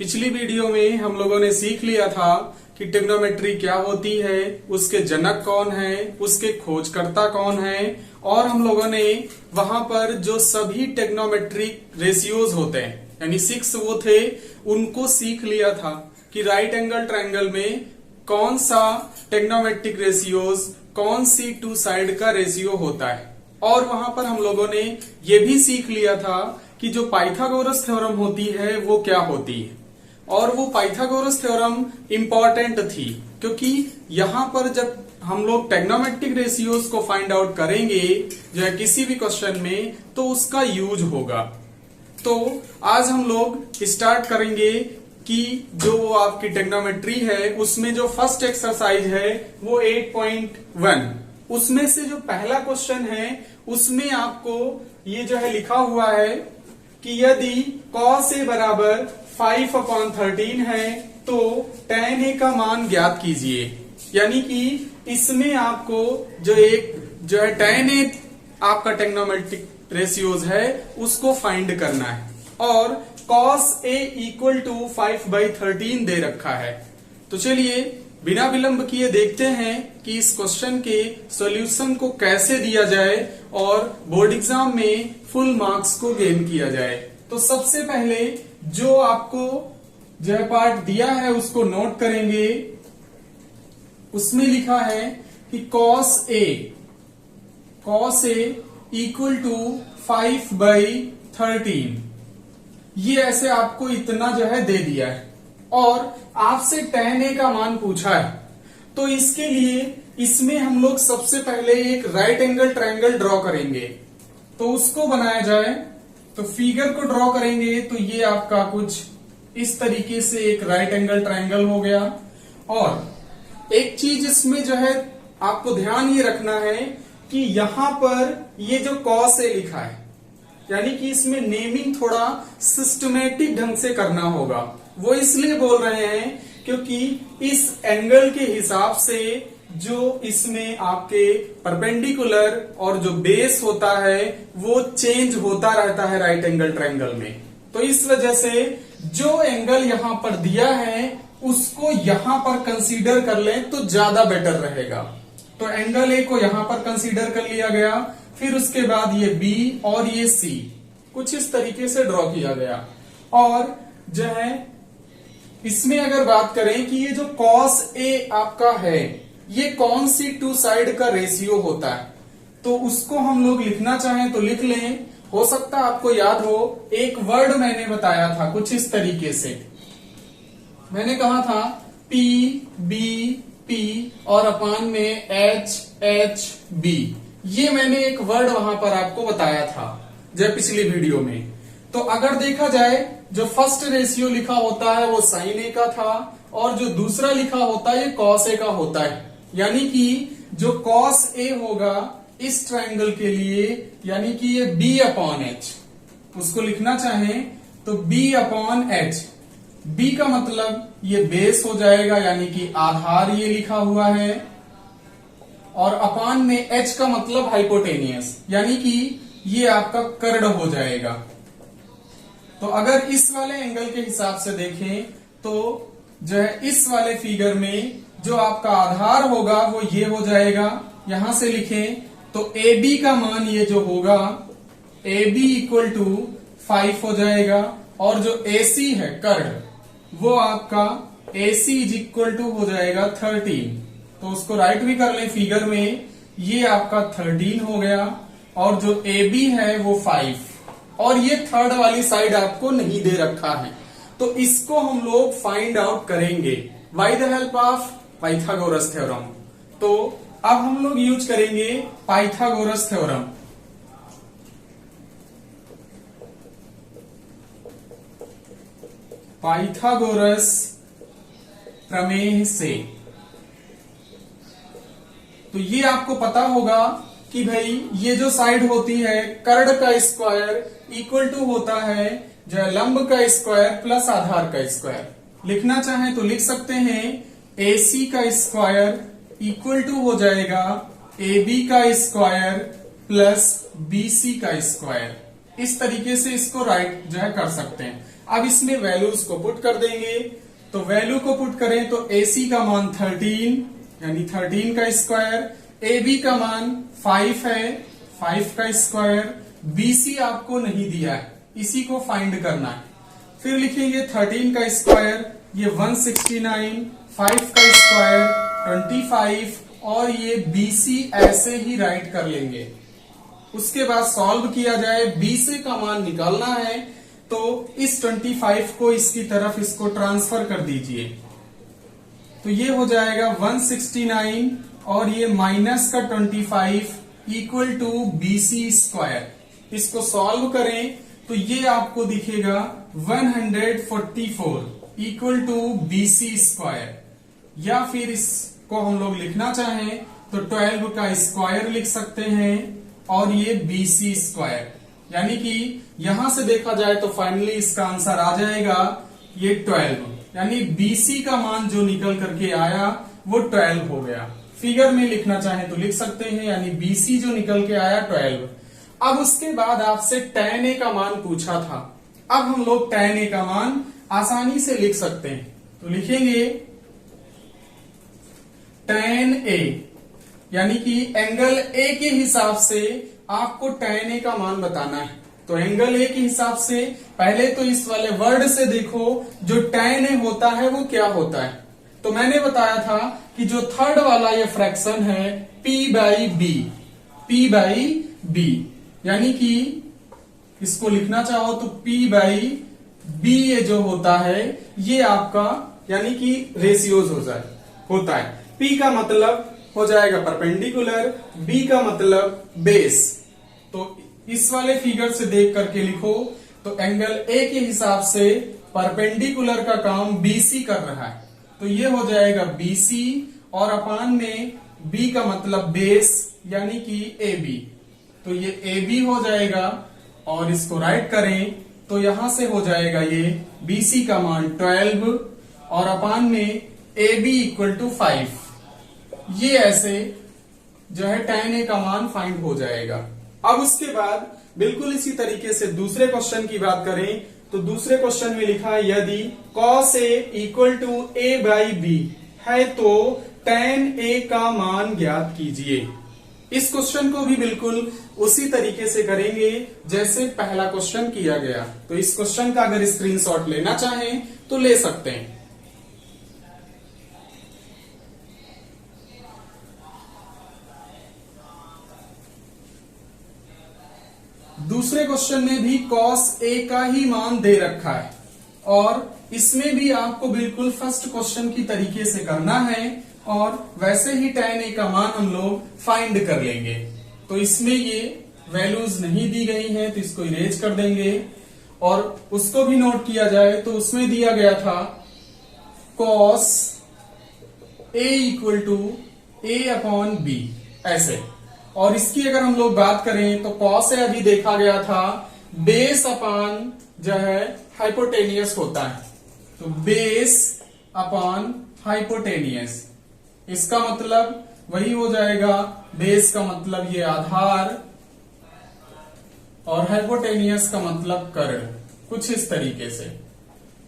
पिछली वीडियो में हम लोगों ने सीख लिया था कि ट्रिग्नोमेट्री क्या होती है, उसके जनक कौन है, उसके खोजकर्ता कौन है, और हम लोगों ने वहां पर जो सभी ट्रिग्नोमेट्रिक रेशियोज होते हैं यानी 6 वो थे, उनको सीख लिया था कि राइट एंगल ट्रायंगल में कौन सा ट्रिग्नोमेट्रिक रेशियोज, कौन सी टू साइड का रेशियो होता है। और वहां पर हम लोगों ने ये भी सीख लिया था कि जो पाइथागोरस थ्योरम होती है वो क्या होती है। और वो पाइथागोरस थ्योरम इंपॉर्टेंट थी क्योंकि यहां पर जब हम लोग ट्रिग्नोमेट्रिक रेशियोज को फाइंड आउट करेंगे जो है किसी भी क्वेश्चन में, तो उसका यूज होगा। तो आज हम लोग स्टार्ट करेंगे कि जो आपकी ट्रिग्नोमेट्री है उसमें जो फर्स्ट एक्सरसाइज है वो 8.1, उसमें से जो पहला क्वेश्चन है उसमें आपको ये जो है लिखा हुआ है कि यदि cos a बराबर 5/13 है तो tan a का मान ज्ञात कीजिए। यानी कि इसमें आपको जो है tan a आपका ट्रिग्नोमेट्रिक रेशियोज है उसको फाइंड करना है, और cos a इक्वल टू 5/13 दे रखा है। तो चलिए बिना विलंब किए देखते हैं कि इस क्वेश्चन के सॉल्यूशन को कैसे दिया जाए और बोर्ड एग्जाम में फुल मार्क्स को गेन किया जाए। तो सबसे पहले जो आपको जो है पार्ट दिया है उसको नोट करेंगे। उसमें लिखा है कि cos a इक्वल टू 5/13, ये ऐसे आपको इतना जो है दे दिया है और आपसे tan a का मान पूछा है। तो इसके लिए इसमें हम लोग सबसे पहले एक राइट एंगल ट्रायंगल ड्रॉ करेंगे। तो उसको बनाया जाए तो फिगर को ड्रॉ करेंगे तो ये आपका कुछ इस तरीके से एक राइट एंगल ट्रायंगल हो गया। और एक चीज इसमें जो है आपको ध्यान ये रखना है कि यहां पर ये जो cos a लिखा है यानी कि इसमें नेमिंग थोड़ा सिस्टमेटिक ढंग से करना होगा। वो इसलिए बोल रहे हैं क्योंकि इस एंगल के हिसाब से जो इसमें आपके परपेंडिकुलर और जो बेस होता है वो चेंज होता रहता है राइट एंगल ट्रायंगल में। तो इस वजह से जो एंगल यहां पर दिया है उसको यहां पर कंसीडर कर लें तो ज्यादा बेटर रहेगा। तो एंगल ए को यहां पर कंसीडर कर लिया गया, फिर उसके बाद ये बी और ये सी कुछ इस तरीके से ड्रॉ किया गया। और जो है इसमें अगर बात करें कि ये जो cos a आपका है ये कौन सी टू साइड का रेशियो होता है, तो उसको हम लोग लिखना चाहें तो लिख लें। हो सकता है आपको याद हो, एक वर्ड मैंने बताया था कुछ इस तरीके से। मैंने कहा था P B P और अपान में H H B, ये मैंने एक वर्ड वहां पर आपको बताया था जब पिछली वीडियो में। तो अगर देखा जाए जो फर्स्ट रेशियो लिखा होता है वो sin a का था और जो दूसरा लिखा होता है ये cos a का होता है। यानी कि जो cos a होगा इस ट्रायंगल के लिए यानी कि ये B/H, उसको लिखना चाहें तो B/H। B का मतलब ये बेस हो जाएगा यानी कि आधार ये लिखा हुआ है, और अपान में H का मतलब हाइपोटेनियस यानी कि ये आपका कर्ण हो जाएगा। तो अगर इस वाले एंगल के हिसाब से देखें तो जो है इस वाले फिगर में जो आपका आधार होगा वो ये हो जाएगा। यहां से लिखें तो AB का मान ये जो होगा AB इक्वल टू 5 हो जाएगा, और जो AC है कर्ण वो आपका AC इज इक्वल टू हो जाएगा 13। तो उसको राइट भी कर लें फिगर में, ये आपका 13 हो गया, और जो AB है वो 5, और ये थर्ड वाली साइड आपको नहीं दे रखा है। तो इसको हम लोग फाइंड आउट करेंगे by the help of Pythagoras theorem. तो अब हम लोग यूज करेंगे पाइथागोरस थ्योरम। पाइथागोरस प्रमेय से तो ये आपको पता होगा कि भाई ये जो साइड होती है कर्ण का स्क्वायर इक्वल टू होता है जो है लंब का स्क्वायर प्लस आधार का स्क्वायर। लिखना चाहें तो लिख सकते हैं AC का स्क्वायर इक्वल टू हो जाएगा AB का स्क्वायर प्लस BC का स्क्वायर। इस तरीके से इसको राइट जो है कर सकते हैं। अब इसमें वैल्यूज को पुट कर देंगे। तो वैल्यू को पुट करें तो AC का मान 13 यानी 13 का स्क्वायर, AB का मान 5 है 5 का स्क्वायर, BC आपको नहीं दिया है, इसी को फाइंड करना है। फिर लिखेंगे 13 का स्क्वायर, ये 169, 5 का स्क्वायर 25 और ये BC ऐसे ही राइट कर लेंगे। उसके बाद सॉल्व किया जाए, BC का मान निकालना है तो इस 25 को इसकी तरफ इसको ट्रांसफर कर दीजिए। तो ये हो जाएगा 169 और ये माइनस का 25 इक्वल टू BC स्क्वायर। इसको सॉल्व करें तो ये आपको दिखेगा 144 इक्वल टू BC स्क्वायर, या फिर इसको हम लोग लिखना चाहें तो 12 का स्क्वायर लिख सकते हैं और ये BC स्क्वायर, यानी कि यहां से देखा जाए तो फाइनली इसका आंसर आ जाएगा ये 12, यानी BC का मान जो निकल करके आया वो 12 हो गया। फिगर में लिखना चाहें तो लिख सकते हैं, यानी BC जो निकल के आया 12। अब उसके बाद आपसे tan A का मान पूछा था। अब हम लोग tan A का मान आसानी से लिख सकते हैं, तो लिखेंगे tan A, यानी कि एंगल A के हिसाब से आपको tan A का मान बताना है। तो एंगल A के हिसाब से पहले तो इस वाले वर्ड से देखो, जो tan A होता है वो क्या होता है। तो मैंने बताया था कि जो थर्ड वाला ये फ्रैक्शन है P/B, यानी कि इसको लिखना चाहो तो P/B ये जो होता है ये आपका यानी कि रेशियोज होता है। P का मतलब हो जाएगा परपेंडिकुलर, B का मतलब बेस। तो इस वाले फिगर से देख करके लिखो तो एंगल A के हिसाब से परपेंडिकुलर का काम BC कर रहा है, तो ये हो जाएगा BC और अपान में B का मतलब बेस यानी कि AB, तो ये AB हो जाएगा। और इसको राइट करें तो यहां से हो जाएगा ये BC का मान 12 और अपान में AB इक्वल टू 5। ये ऐसे जो है tan A का मान फाइंड हो जाएगा। अब उसके बाद बिल्कुल इसी तरीके से दूसरे क्वेश्चन की बात करें तो दूसरे क्वेश्चन में लिखा है यदि cos A equal to A/B है तो tan A का मान ज्ञात कीजिए। इस क्वेश्चन को भी बिल्कुल उसी तरीके से करेंगे जैसे पहला क्वेश्चन किया गया। तो इस क्वेश्चन का अगर स्क्रीनशॉट लेना चाहें तो ले सकते हैं। दूसरे क्वेश्चन में भी cos A का ही मान दे रखा है और इसमें भी आपको बिल्कुल फर्स्ट क्वेश्चन की तरीके से करना है और वैसे ही tan A का मान हम लोग फाइंड कर लेंगे। तो इसमें ये वैल्यूज नहीं दी गई हैं तो इसको इरेज कर देंगे और उसको भी नोट किया जाए तो उसमें दिया गया था cos A equal to A/B ऐसे। और इसकी अगर हम लोग बात करें तो cos A अभी देखा गया था बेस अपान जो है हाइपोटेनियस होता है, तो बेस अपान हाइपोटेनियस, इसका मतलब वही हो जाएगा बेस का मतलब ये आधार और हाइपोटेनियस का मतलब कर्ण, कुछ इस तरीके से।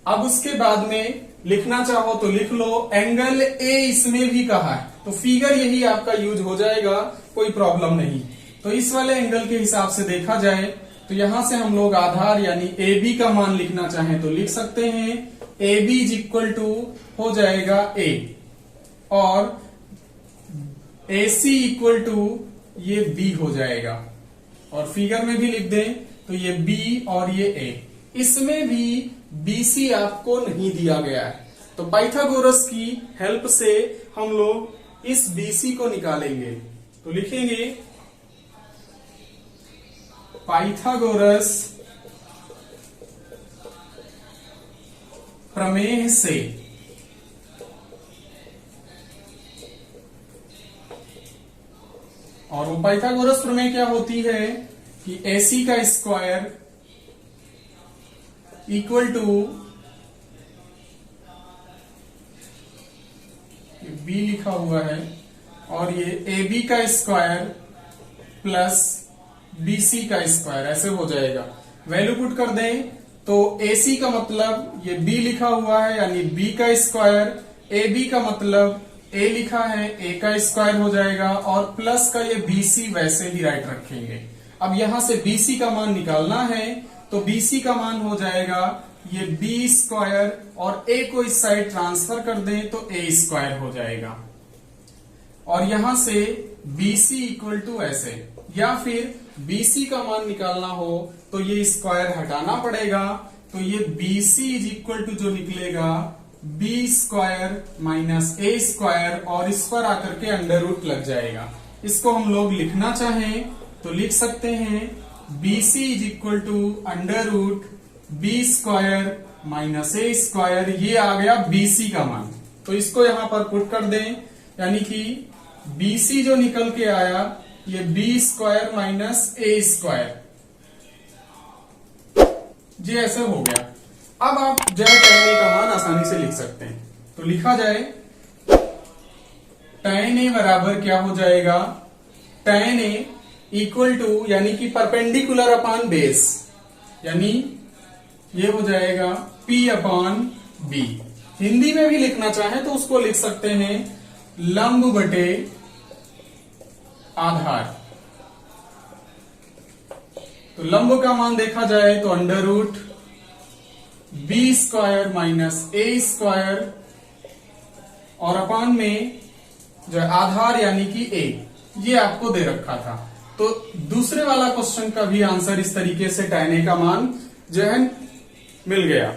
अब उसके बाद में लिखना चाहो तो लिख लो एंगल A इसमें भी कहा है तो फिगर यही आपका यूज हो जाएगा, कोई प्रॉब्लम नहीं। तो इस वाले एंगल के हिसाब से देखा जाए तो यहां से हम लोग आधार यानी AB का मान लिखना चाहें तो लिख सकते हैं। AB इज इक्वल टू हो जाएगा A और AC इक्वल टू ये B हो जाएगा और फिगर में भी लिख दें तो ये B और ये A। इसमें भी BC आपको नहीं दिया गया है तो पाइथागोरस की हेल्प से हम लोग इस BC को निकालेंगे। तो लिखेंगे पाइथागोरस प्रमेय से और वो पाइथागोरस प्रमेय क्या होती है कि AC का स्क्वायर इक्वल टू B लिखा हुआ है और ये AB का स्क्वायर प्लस BC का स्क्वायर ऐसे हो जाएगा। वैल्यू पुट कर दें तो AC का मतलब ये B लिखा हुआ है यानी B का स्क्वायर, AB का मतलब A लिखा है A का स्क्वायर हो जाएगा, और प्लस का ये BC वैसे ही राइट रखेंगे। अब यहां से BC का मान निकालना है तो BC का मान हो जाएगा ये B स्क्वायर, और A को इस साइड ट्रांसफर कर दें तो A स्क्वायर हो जाएगा, और यहां से BC इक्वल टू ऐसे, या फिर BC का मान निकालना हो तो ये स्क्वायर हटाना पड़ेगा, तो ये BC इज इक्वल टू जो निकलेगा B square minus A square, और इस पर आकर के अंडर रूट लग जाएगा। इसको हम लोग लिखना चाहें तो लिख सकते हैं BC is equal to under root B square minus A square, ये आ गया BC का मान। तो इसको यहां पर पुट कर दें, यानी कि BC जो निकल के आया ये B square minus A square, जी ऐसे हो गया। अब आप tan A का मान आसानी से लिख सकते हैं, तो लिखा जाए tan A बराबर क्या हो जाएगा, tan A इक्वल टू यानी कि परपेंडिकुलर अपॉन बेस, यानी ये हो जाएगा P अपॉन B। हिंदी में भी लिखना चाहे तो उसको लिख सकते हैं लंब बटे आधार। तो लंब का मान देखा जाए तो under root B square minus A square, और अपॉन में जो आधार यानी कि A, ये आपको दे रखा था। तो दूसरे वाला क्वेश्चन का भी आंसर इस तरीके से tan A का मान जो है मिल गया।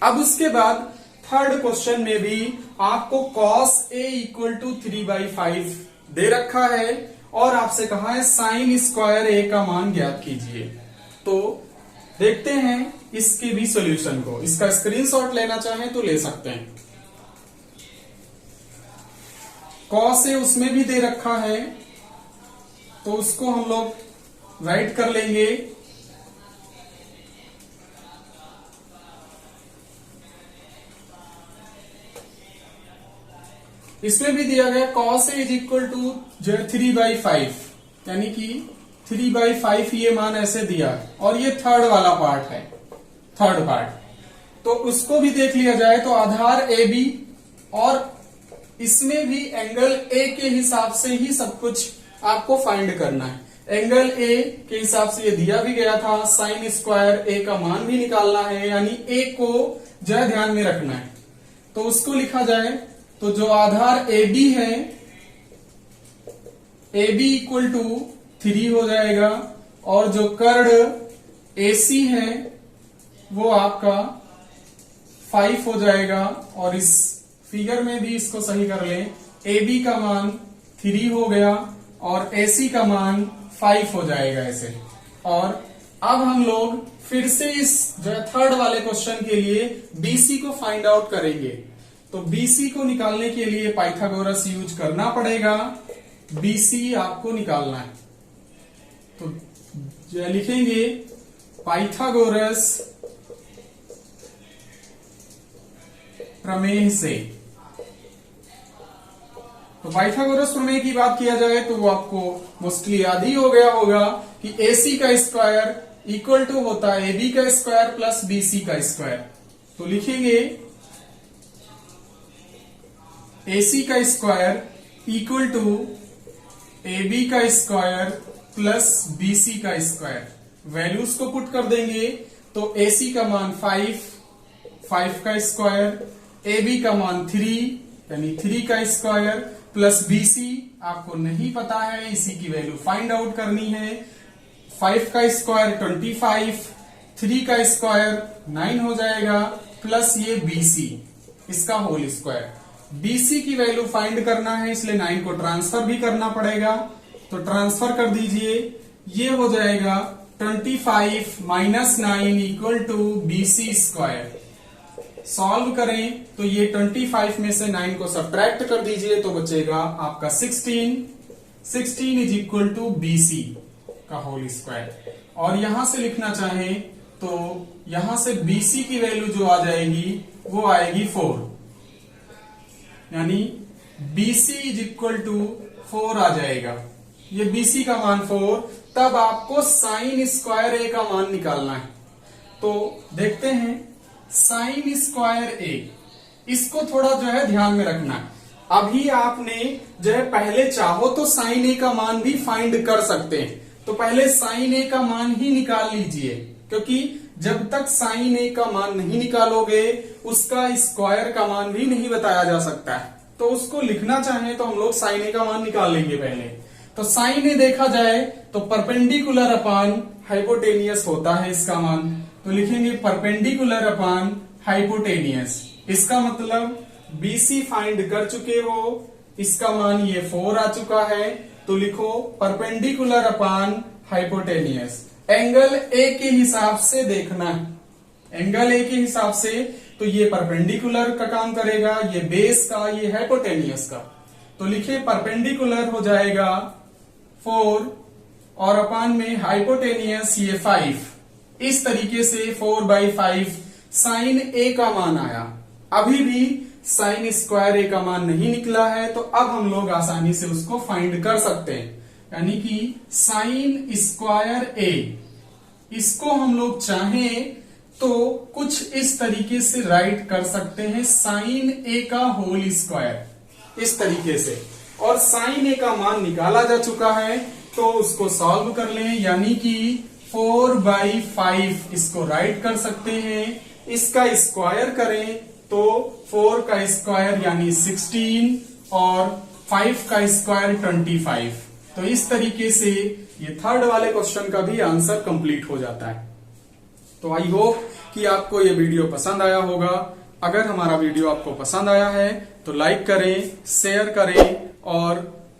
अब उसके बाद थर्ड क्वेश्चन में भी आपको cos A इक्वल टू 3/5 दे रखा है, और आपसे कहा है sin स्क्वायर A का मान ज्ञात कीजिए। तो देखते हैं इसके भी सॉल्यूशन को, इसका स्क्रीनशॉट लेना चाहें तो ले सकते हैं। cos A उसमें भी दे रखा है, तो उसको हम लोग राइट कर लेंगे। इसमें भी दिया गया cos A is equal to 3/5, यानी कि 3/5 ये मान ऐसे दिया, और ये थर्ड वाला पार्ट है, थर्ड पार्ट। तो उसको भी देख लिया जाए तो आधार AB, और इसमें भी एंगल A के हिसाब से ही सब कुछ आपको फाइंड करना है। एंगल A के हिसाब से ये दिया भी गया था, साइन स्क्वायर A का मान भी निकालना है, यानी A को जो ध्यान में रखना है। तो उसको लिखा जाए तो जो आधार AB है, AB इक्वल टू 3 हो जाएगा, और जो कर्ण AC है वो आपका 5 हो जाएगा, और इस फिगर में भी इसको सही कर लें, AB का मान 3 हो गया और AC का मान 5 हो जाएगा ऐसे। और अब हम लोग फिर से इस जो थर्ड वाले क्वेश्चन के लिए BC को फाइंड आउट करेंगे। तो BC को निकालने के लिए पाइथागोरस यूज करना पड़ेगा, BC आपको निकालना है। तो जो लिखेंगे पाइथागोरस प्रमेय से। तो पाइथागोरस प्रमेय की बात किया जाए तो वो आपको मोस्टली याद ही हो गया होगा कि AC का स्क्वायर इक्वल टू होता है AB का स्क्वायर प्लस BC का स्क्वायर। तो लिखेंगे AC का स्क्वायर इक्वल टू AB का स्क्वायर प्लस BC का स्क्वायर। वैल्यूज को पुट कर देंगे तो AC का मान 5 का स्क्वायर, AB का मान 3 यानी 3 का स्क्वायर, प्लस BC आपको नहीं पता है, इसी की वैल्यू फाइंड आउट करनी है। 5 का स्क्वायर 25, 3 का स्क्वायर 9 हो जाएगा, प्लस ये BC इसका होल स्क्वायर। BC की वैल्यू फाइंड करना है, इसलिए 9 को ट्रांसफर भी करना पड़ेगा। तो ट्रांसफर कर दीजिए, ये हो जाएगा 25 minus 9 equal to BC square. Solve करें तो ये 25 में से 9 को सब्ट्रैक्ट कर दीजिए तो बचेगा आपका 16 इज इक्वल टू BC का होल स्क्वायर। और यहां से लिखना चाहें तो यहां से BC की वैल्यू जो आ जाएगी वो आएगी 4, यानी BC इज इक्वल टू 4 आ जाएगा। ये BC का मान 4, तब आपको साइन स्क्वायर A का मान निकालना है। तो देखते हैं साइन स्क्वायर ए, इसको थोड़ा जो है ध्यान में रखना है। अभी आपने जो है पहले चाहो तो साइन ए का मान भी फाइंड कर सकते हैं, तो पहले साइन ए का मान ही निकाल लीजिए, क्योंकि जब तक साइन ए का मान नहीं निकालोगे उसका स्क्वायर का मान भी नहीं बताया जा सकता है। तो उसको लिखना चाहें तो हम लोग साइन ए का मान निकाल लेंगे पहले। तो साइन ए देखा जाए तो परपेंडिकुलर अपान हाइपोटेनियस होता है इसका मान, तो लिखेंगे परपेंडिकुलर अपान हाइपोटेनियस। इसका मतलब BC फाइंड कर चुके हो, इसका मान ये 4 आ चुका है, तो लिखो perpendicular upon hypotenuse. Angle A के हिसाब से देखना है, एंगल ए के हिसाब से, तो ये परपेंडिकुलर का काम करेगा, ये बेस का, ये हाइपोटेनियस का। तो लिखे परपेंडिकुलर हो जाएगा 4 और अपान में हाइपोटेनियस ये 5। इस तरीके से 4/5 साइन ए का मान आया। अभी भी साइन स्क्वायर ए का मान नहीं निकला है, तो अब हम लोग आसानी से उसको फाइंड कर सकते हैं, यानी कि साइन स्क्वायर ए, इसको हम लोग चाहें तो कुछ इस तरीके से राइट कर सकते हैं, साइन ए का होल स्क्वायर, इस तरीके से। और साइन ए का मान निकाला जा चुका है, तो उसको सॉल्व कर लें, यानी कि 4/5 इसको राइट कर सकते हैं। इसका स्क्वायर करें तो 4 का स्क्वायर यानी 16 और 5 का स्क्वायर 25। तो इस तरीके से ये थर्ड वाले क्वेश्चन का भी आंसर कंप्लीट हो जाता है। तो आई होप कि आपको ये वीडियो पसंद आया होगा। अगर हमारा वीडियो आपको पसंद आया है तो लाइक करें, शेयर करें और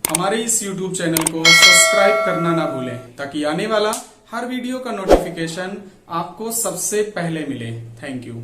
हमारे इस YouTube चैनल को सब्सक्राइब करना ना भूलें, ताकि आने वाला हर वीडियो का नोटिफिकेशन आपको सबसे पहले मिले। Thank you.